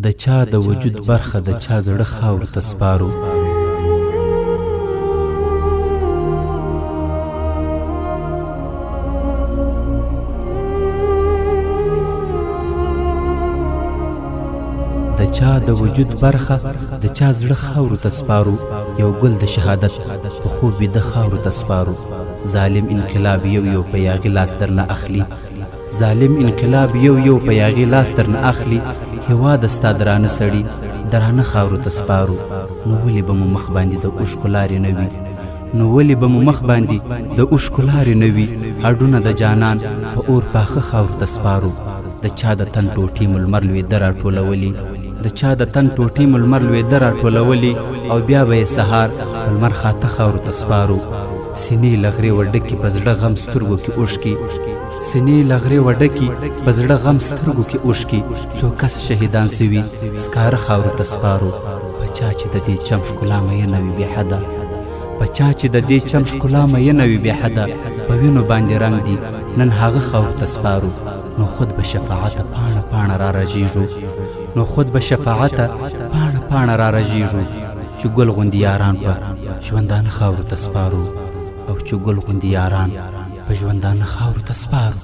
د چا د وجود برخه د چا زړه خاورو ته سپارو. د چا د وجود برخه د چا زړه خاورو ته سپارو. یو ګل د شهادت په خوب ویده خاورو ته سپارو. ظالم انقلاب یو په یاغي لاس درنه اخلي. ظالم انقلاب یو په یاغي لاس درنه اخلي. هیواد ستا درانه سړي درانه خاورو ته سپارو. نو ولې به مو مخ باندې د اوښکو لارې نه وي؟ نو ولې به مو مخ باندې د اوښکو لارې نه وي؟ هډونه د جانان په اور پاخه خاورو ته سپارو. د چا د تن ټوټې مو لمر لوېده راټولولي. د چا د تن ټوټې مو لمر لوېده راټولولي او بیا به یې سهار په لمر خاته خاورو ته سپارو. سینې له غرې وډکې په زړه غم سترګو کې اوښکي. سینې له غرې وډکې په زړه غم سترګو کې اوښکي. څو کس شهیدان سوي سکاره خاورو ته سپارو. په چا چې د دې چم ښکلا میینه وي بې حده. په چا چې د دې چم ښکلا میینه وي بې حده. په وینو باندې رنګ دي نن هغه خاورو ته سپارو. نو خود به شفاعته پاڼه پاڼه را رژیږو. نو خود به شفاعته پاڼه پاڼه را رژیږو. چې ګل غوندې یاران په ژوندانه خاورو ته سپارو. او چې ګل غوندې یاران په ژوندانه خاورو ته سپارو.